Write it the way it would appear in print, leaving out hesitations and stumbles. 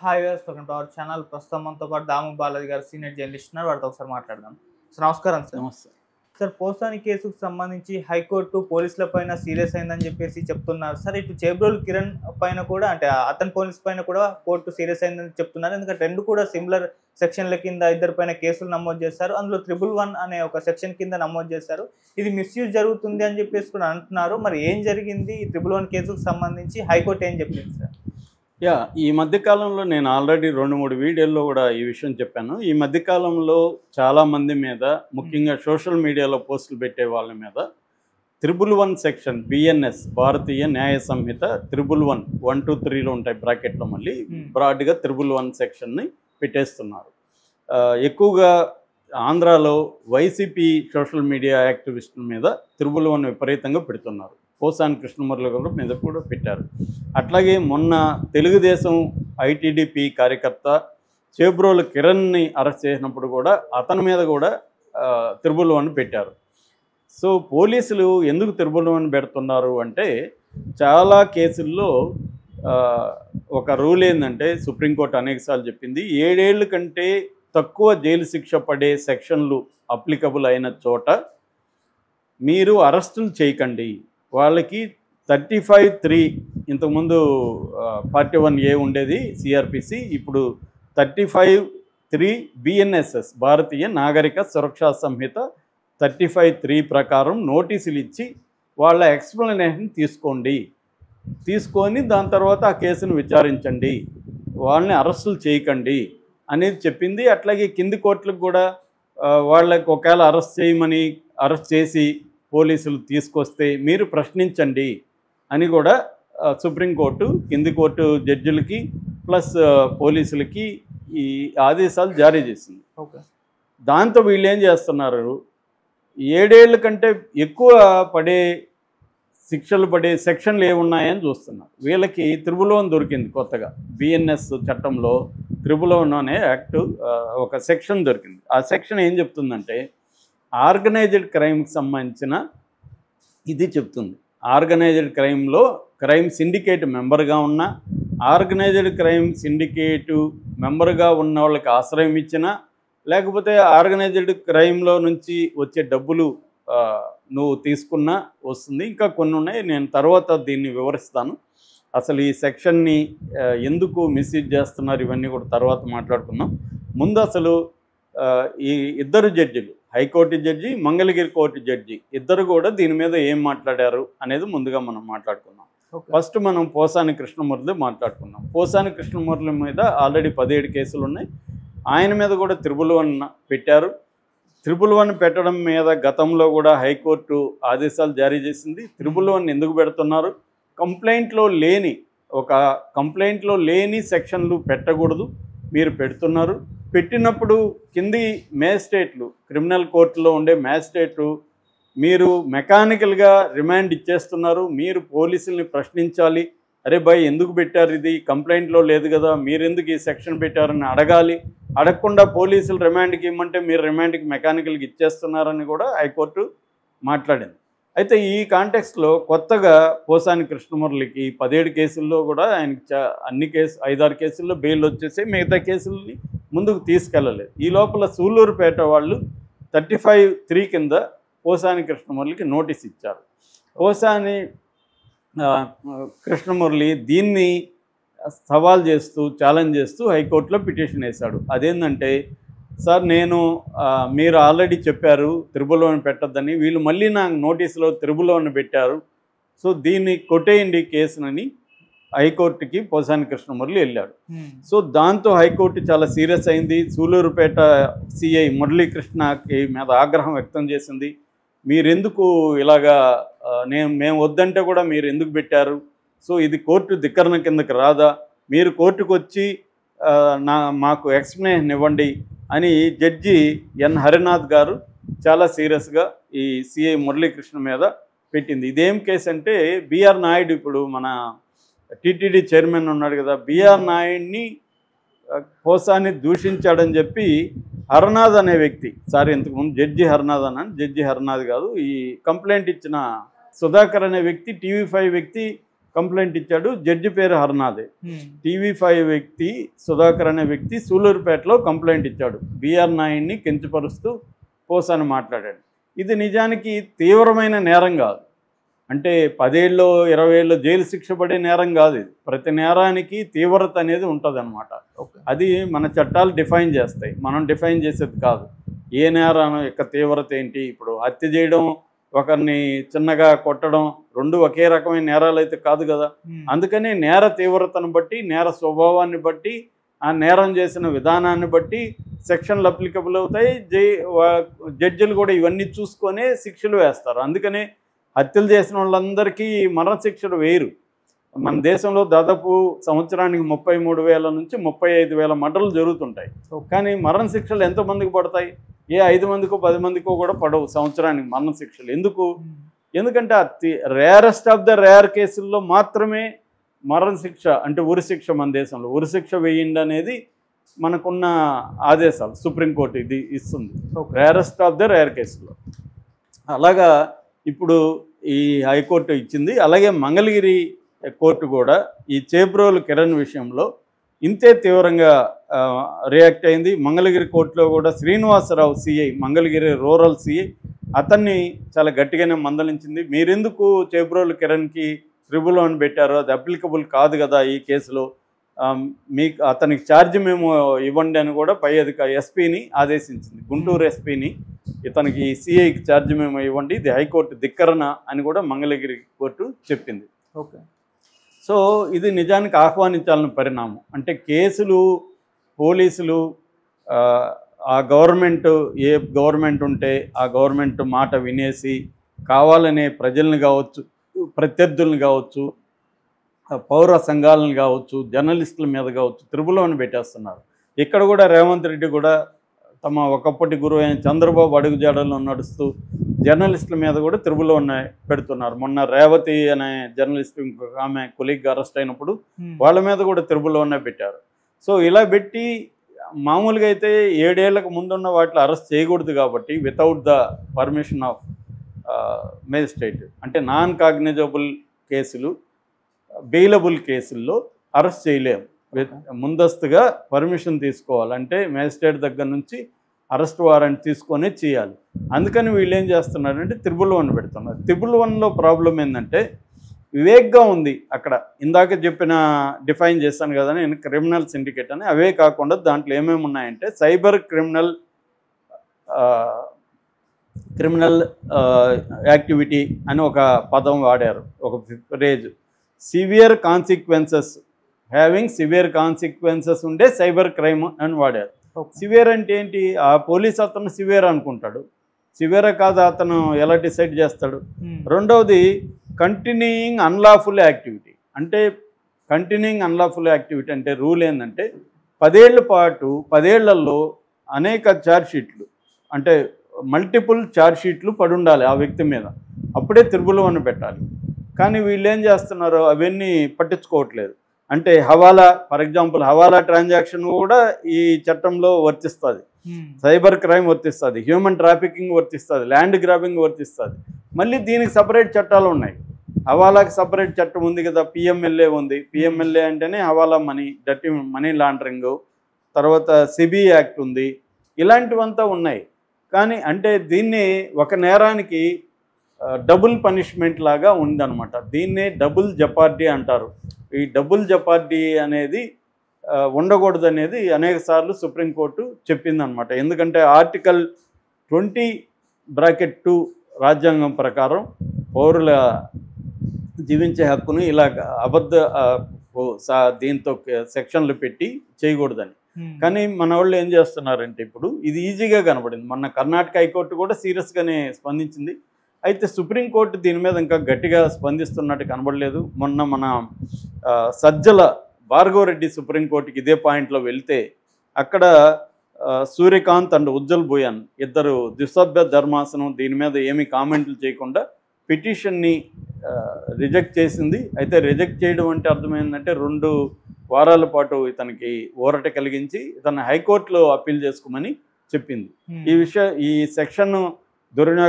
Hi viewers, welcome to our channel. ప్రస్తుతం మనతో పాటు దాము బాలాజీ గారు సీనియర్ జర్నలిస్ట్ ఉన్నారు. వారితో ఒకసారి మాట్లాడదాం. సార్ నమస్కారం. సార్ నమస్తే. సార్ పోసాని కేసుకు సంబంధించి హైకోర్టు పోలీసుల పైన సీరియస్ అయిందని చెప్పేసి చెప్తున్నారు. సార్ ఇటు చేబ్రోలు కిరణ్ పైన కూడా అంటే అతని పోలీస్ పైన కూడా కోర్టు సీరియస్ అయిందని చెప్తున్నారు. ఎందుకంటే రెండు కూడా సిమిలర్ సెక్షన్ల కింద ఇద్దరి పైన కేసులు నమోదు చేశారు. అందులో 111 అనే ఒక సెక్షన్ కింద నమోదు చేశారు. ఇది మిస్యూజ్ జరుగుతుంది అని చెప్పేసి కూడా అంటున్నారు. మరి ఏం జరిగింది ఈ 111 కేసుకు సంబంధించి? హైకోర్టు ఏం చెప్పింది సార్? ఈ మధ్యకాలంలో నేను ఆల్రెడీ 2-3 వీడియోల్లో కూడా ఈ విషయం చెప్పాను. ఈ మధ్యకాలంలో చాలామంది మీద, ముఖ్యంగా సోషల్ మీడియాలో పోస్టులు పెట్టే వాళ్ళ మీద 111 సెక్షన్ బిఎన్ఎస్ భారతీయ న్యాయ సంహిత 111 1, 2, 3లో ఉంటాయి బ్రాకెట్లో, మళ్ళీ బ్రాడ్గా 111 సెక్షన్ని పెట్టేస్తున్నారు. ఎక్కువగా ఆంధ్రాలో వైసీపీ సోషల్ మీడియా యాక్టివిస్టుల మీద 111 విపరీతంగా పెడుతున్నారు. పోసాని కృష్ణమురళి గారు మీద కూడా పెట్టారు. అట్లాగే మొన్న తెలుగుదేశం ఐటీడీపీ కార్యకర్త చేబ్రోలు కిరణ్ని అరెస్ట్ చేసినప్పుడు కూడా అతని మీద కూడా 111 పెట్టారు. సో పోలీసులు ఎందుకు 111 పెడుతున్నారు అంటే, చాలా కేసుల్లో ఒక రూల్ ఏంటంటే, సుప్రీంకోర్టు అనేకసార్లు చెప్పింది, 7 ఏళ్ళ కంటే తక్కువ జైలు శిక్ష పడే సెక్షన్లు అప్లికబుల్ అయిన చోట మీరు అరెస్టులు చేయకండి. వాళ్ళకి 35(3) ఇంతకుముందు 41A ఉండేది సిఆర్పిసి, ఇప్పుడు 35(3) బిఎన్ఎస్ఎస్ భారతీయ నాగరిక సురక్షా సంహిత 35(3) ప్రకారం నోటీసులు ఇచ్చి వాళ్ళ ఎక్స్ప్లెనేషన్ తీసుకొని దాని తర్వాత ఆ కేసును విచారించండి, వాళ్ళని అరెస్టులు చేయకండి అనేది చెప్పింది. అట్లాగే కింది కోర్టులకు కూడా వాళ్ళకి ఒకవేళ అరెస్ట్ చేసి పోలీసులు తీసుకొస్తే మీరు ప్రశ్నించండి అని కూడా సుప్రీంకోర్టు కింది కోర్టు జడ్జిలకి ప్లస్ పోలీసులకి ఈ ఆదేశాలు జారీ చేసింది. దాంతో వీళ్ళు ఏం చేస్తున్నారు, 7 ఏళ్ళ కంటే ఎక్కువ శిక్షలు పడే సెక్షన్లు ఏమున్నాయని చూస్తున్నారు. వీళ్ళకి 111 దొరికింది కొత్తగా. బిఎన్ఎస్ చట్టంలో 111 అనే యాక్ట్ ఒక సెక్షన్ దొరికింది. ఆ సెక్షన్ ఏం చెప్తుందంటే, ఆర్గనైజ్డ్ క్రైమ్కి సంబంధించిన ఇది చెప్తుంది. ఆర్గనైజ్డ్ క్రైమ్లో క్రైమ్ సిండికేట్ మెంబర్గా ఉన్న, ఆర్గనైజ్డ్ క్రైమ్ సిండికేటు మెంబర్గా ఉన్న వాళ్ళకి ఆశ్రయం ఇచ్చినా, లేకపోతే ఆర్గనైజ్డ్ క్రైమ్లో నుంచి వచ్చే డబ్బులు నువ్వు తీసుకున్నా వస్తుంది. ఇంకా కొన్ని ఉన్నాయి, నేను తర్వాత దీన్ని వివరిస్తాను. అసలు ఈ సెక్షన్ని ఎందుకు మిస్యూజ్ చేస్తున్నారు ఇవన్నీ కూడా తర్వాత మాట్లాడుకుందాం. ముందు అసలు ఈ ఇద్దరు జడ్జిలు, high court judge, Mangalagiri court judge, ఇద్దరు కూడా దీని మీద ఏం మాట్లాడారు అనేది ముందుగా మనం మాట్లాడుకుందాం. ఫస్ట్ మనం పోసాని కృష్ణమురళి మాట్లాడుకుందాం. పోసాని కృష్ణమురళి మీద ఆల్రెడీ 17 కేసులు ఉన్నాయి. ఆయన మీద కూడా 111 పెట్టారు. 111 పెట్టడం మీద గతంలో కూడా హైకోర్టు ఆదేశాలు జారీ చేసింది. 111 ఎందుకు పెడుతున్నారు, కంప్లైంట్లో లేని సెక్షన్లు పెట్టకూడదు, మీరు పెడుతున్నారు. పెట్టినప్పుడు కింది మేజిస్ట్రేట్లు, క్రిమినల్ కోర్టులో ఉండే మేజిస్ట్రేట్లు, మీరు మెకానికల్గా రిమాండ్ ఇచ్చేస్తున్నారు, మీరు పోలీసుల్ని ప్రశ్నించాలి. అరే భయ్ ఎందుకు పెట్టారు, ఇది కంప్లైంట్లో లేదు కదా, మీరెందుకు ఈ సెక్షన్ పెట్టారని అడగాలి. అడగకుండా పోలీసులు రిమాండ్కి ఇవ్వమంటే మీరు రిమాండ్కి మెకానికల్కి ఇచ్చేస్తున్నారని కూడా హైకోర్టు మాట్లాడింది. అయితే ఈ కాంటెక్స్లో కొత్తగా పోసాని కృష్ణమురళికి 17 కేసుల్లో కూడా ఆయనకి 5-6 కేసుల్లో బెయిల్ వచ్చేసి మిగతా కేసుల్ని ముందుకు తీసుకెళ్ళలేదు. ఈ లోపల సూళ్ళూరుపేట వాళ్ళు 35(3) కింద పోసాని కృష్ణమురళికి నోటీస్ ఇచ్చారు. పోసాని కృష్ణమురళి దీన్ని సవాల్ చేస్తూ, ఛాలెంజ్ చేస్తూ హైకోర్టులో పిటిషన్ వేశాడు. అదేంటంటే, సార్ మీరు ఆల్రెడీ చెప్పారు 111 పెట్టద్దని, వీళ్ళు మళ్ళీ నాకు నోటీసులో 111 పెట్టారు, సో దీన్ని కొట్టేయండి కేసునని హైకోర్టుకి పోసాని కృష్ణమురళి వెళ్ళాడు. సో దాంతో హైకోర్టు చాలా సీరియస్ అయింది. సూళ్ళూరుపేట సిఐ మురళీకృష్ణకి మీద ఆగ్రహం వ్యక్తం చేసింది. మీరెందుకు ఇలాగా, మేము వద్దంటే కూడా మీరు ఎందుకు పెట్టారు, సో ఇది కోర్టు ధిక్కరణ కిందకి రాదా, మీరు కోర్టుకు వచ్చి మాకు ఎక్స్ప్లెనేషన్ ఇవ్వండి అని జడ్జి ఎన్ హరినాథ్ గారు చాలా సీరియస్గా ఈ సిఐ మురళీకృష్ణ మీద పెట్టింది. ఇదేం కేసు అంటే, బిఆర్ నాయుడు, ఇప్పుడు మన టీటీడీ చైర్మన్ ఉన్నాడు కదా, బిఆర్ నాయుడిని పోసాని దూషించాడని చెప్పి హరినాథ్ అనే వ్యక్తి, ఇంతకుముందు జడ్జి హరినాథ్ జడ్జి హరినాథ్ కాదు, ఈ కంప్లైంట్ ఇచ్చిన సుధాకర్ అనే వ్యక్తి, టీవీ5 వ్యక్తి కంప్లైంట్ ఇచ్చాడు. జడ్జి పేరు హర్నాథే. TV5 వ్యక్తి సుధాకర్ అనే వ్యక్తి సూలూరుపేటలో కంప్లైంట్ ఇచ్చాడు. బిఆర్ నాయుడిని కించపరుస్తూ పోసాని మాట్లాడాడు. ఇది నిజానికి తీవ్రమైన నేరం కాదు. అంటే 10 ఏళ్ళు 20 ఏళ్ళు జైలు శిక్ష పడే నేరం కాదు ఇది. ప్రతి నేరానికి తీవ్రత అనేది ఉంటుంది అనమాట. అది మన చట్టాలు డిఫైన్ చేస్తాయి, మనం డిఫైన్ చేసేది కాదు. ఏ నేరం యొక్క తీవ్రత ఏంటి, ఇప్పుడు హత్య చేయడం, ఒకరిని చిన్నగా కొట్టడం రెండు ఒకే రకమైన నేరాలు అయితే కాదు కదా. అందుకని నేర తీవ్రతను బట్టి, నేర స్వభావాన్ని బట్టి, ఆ నేరం చేసిన విధానాన్ని బట్టి సెక్షన్లు అప్లికబుల్ అవుతాయి. జడ్జిలు కూడా ఇవన్నీ చూసుకొనే శిక్షలు వేస్తారు. అందుకనే హత్యలు చేసిన వాళ్ళందరికీ మరణశిక్షలు వేయరు. మన దేశంలో దాదాపు సంవత్సరానికి 33,000 నుంచి 35,000 మర్డర్లు జరుగుతుంటాయి. కానీ మరణశిక్షలు ఎంతమందికి పడతాయి? ఏ 5 మందికో 10 మందికో కూడా పడవు సంవత్సరానికి మరణశిక్షలు. ఎందుకంటే రేరెస్ట్ ఆఫ్ ద రేర్ కేసుల్లో మాత్రమే మరణశిక్ష అంటే ఉరిశిక్ష మన దేశంలో ఉరిశిక్ష వేయండి అనేది మనకున్న ఆదేశాలు సుప్రీంకోర్టు ఇది ఇస్తుంది రేరెస్ట్ ఆఫ్ ద రేర్ కేసుల్లో. అలాగా ఇప్పుడు ఈ హైకోర్టు ఇచ్చింది. అలాగే మంగళగిరి కోర్టు కూడా ఈ చేబ్రోలు కిరణ్ విషయంలో ఇంతే తీవ్రంగా రియాక్ట్ అయింది. మంగళగిరి కోర్టులో కూడా Srinivasarao CI, Mangalagiri rural CI, అతన్ని చాలా గట్టిగానే మందలించింది. మీరెందుకు చేబ్రోలు కిరణ్కి ట్రిబుల్ అని పెట్టారో అది అప్లికబుల్ కాదు కదా ఈ కేసులో, మీకు అతనికి ఛార్జ్ మేము ఇవ్వండి అని కూడా పై ఎస్పీని ఆదేశించింది. గుంటూరు ఎస్పీని ఇతనికి సిఐకి ఛార్జ్ మేము ఇవ్వండి, ఇది హైకోర్టు ధిక్కరణ అని కూడా మంగళగిరి కోర్టు చెప్పింది. ఓకే. సో ఇది నిజానికి ఆహ్వానించాలని పరిణామం. అంటే కేసులు పోలీసులు ఆ గవర్నమెంట్ ఏ గవర్నమెంట్ ఉంటే ఆ గవర్నమెంట్ మాట వినేసి కావాలనే ప్రజల్ని కావచ్చు, ప్రత్యర్థులను కావచ్చు, పౌర సంఘాలను కావచ్చు, జర్నలిస్టుల మీద కావచ్చు త్రిబుల్ పెట్టేస్తున్నారు. ఇక్కడ కూడా రేవంత్ రెడ్డి కూడా తమ ఒకప్పటి గురువు అయిన చంద్రబాబు అడుగుజాడల్లో నడుస్తూ జర్నలిస్టుల మీద కూడా త్రిబుల్ పెడుతున్నారు. మొన్న రేవతి అనే జర్నలిస్ట్ ఇంకొక ఆమె కొలీగ్ అరెస్ట్ అయినప్పుడు వాళ్ళ మీద కూడా త్రిబుల్ పెట్టారు. సో ఇలా పెట్టి మామూలుగా అయితే 7 ఏళ్లకు ముందున్న వాటిలో అరెస్ట్ చేయకూడదు కాబట్టి without the permission of magistrate అంటే నాన్ కాగ్నిజబుల్ కేసులు, బెయిలబుల్ కేసుల్లో అరెస్ట్ చేయలేము. ముందస్తుగా పర్మిషన్ తీసుకోవాలంటే మేజిస్ట్రేట్ దగ్గర నుంచి అరెస్ట్ వారెంట్ తీసుకొని చేయాలి. అందుకని వీళ్ళు ఏం చేస్తున్నారంటే త్రిబుల్ పెడుతున్నారు. త్రిబుల్ ప్రాబ్లం ఏంటంటే వివేక్గా ఉంది. అక్కడ ఇందాక చెప్పిన డిఫైన్ చేశాను కదా నేను క్రిమినల్ సిండికేట్ అని, అవే కాకుండా దాంట్లో ఏమేమి ఉన్నాయంటే సైబర్ క్రిమినల్ యాక్టివిటీ అని ఒక పదం వాడారు, ఒక phrase. Severe consequences, having severe consequences ఉండే సైబర్ క్రైమ్ అని వాడారు. సివియర్ అంటే ఏంటి? ఆ పోలీస్ అతను సివియర్ అనుకుంటాడు, సివియర్ కాదు అతను ఎలా డిసైడ్ చేస్తాడు? రెండవది కంటిన్యూయింగ్ అన్లాఫుల్ యాక్టివిటీ. అంటే కంటిన్యూయింగ్ అన్లాఫుల్ యాక్టివిటీ అంటే రూల్ ఏంటంటే 10 ఏళ్ల పాటు 10 ఏళ్లలో అనేక ఛార్జ్షీట్లు అంటే మల్టిపుల్ ఛార్జ్షీట్లు పడి ఉండాలి ఆ వ్యక్తి మీద, అప్పుడే త్రిబుల్ పెట్టాలి. కానీ వీళ్ళు ఏం చేస్తున్నారు, అవన్నీ పట్టించుకోవట్లేదు. అంటే హవాలా, ఫర్ ఎగ్జాంపుల్ హవాలా ట్రాన్సాక్షన్ కూడా ఈ చట్టంలో వర్తిస్తుంది, సైబర్ క్రైమ్ వర్తిస్తుంది, హ్యూమన్ ట్రాఫికింగ్ వర్తిస్తుంది, ల్యాండ్ గ్రాబింగ్ వర్తిస్తుంది. మళ్ళీ దీనికి సపరేట్ చట్టాలు ఉన్నాయి. హవాలాకి సపరేట్ చట్టం ఉంది కదా, పిఎంఎల్ఏ ఉంది. పిఎంఎల్ఏ అంటేనే హవాలా మనీ, డర్టీ మనీ లాండరింగ్. తర్వాత సిబి యాక్ట్ ఉంది, ఇలాంటివంతా ఉన్నాయి. కానీ అంటే దీన్ని ఒక నేరానికి డబుల్ పనిష్మెంట్ లాగా ఉందన్నమాట. దీన్నే డబుల్ జపార్డీ అంటారు. ఈ డబుల్ జపార్డీ అనేది ఉండకూడదు అనేది అనేక సార్లు సుప్రీంకోర్టు చెప్పిందనమాట. ఎందుకంటే ఆర్టికల్ 20(2) రాజ్యాంగం ప్రకారం పౌరుల జీవించే హక్కును ఇలా అబద్ధ దీంతో సెక్షన్లు పెట్టి చేయకూడదని. కానీ మన వాళ్ళు ఏం చేస్తున్నారంటే ఇప్పుడు ఇది ఈజీగా కనబడింది. మొన్న కర్ణాటక హైకోర్టు కూడా సీరియస్గానే స్పందించింది. అయితే సుప్రీంకోర్టు దీని మీద ఇంకా గట్టిగా స్పందిస్తున్నట్టు కనబడలేదు. మొన్న మన సజ్జల భార్గవరెడ్డి సుప్రీంకోర్టుకి ఇదే పాయింట్లో వెళ్తే అక్కడ సూర్యకాంత్ అండ్ ఉజ్జల్ భూయాన్ ఇద్దరు ద్విసభ్య ధర్మాసనం దీని మీద ఏమీ కామెంట్లు చేయకుండా పిటిషన్ని రిజెక్ట్ చేసింది. అయితే రిజెక్ట్ చేయడం అంటే అర్థమైందంటే 2 వారాల పాటు ఇతనికి ఊరట కలిగించి ఇతను హైకోర్టులో అప్పీల్ చేసుకోమని చెప్పింది. ఈ సెక్షన్ దుర్వినియోగం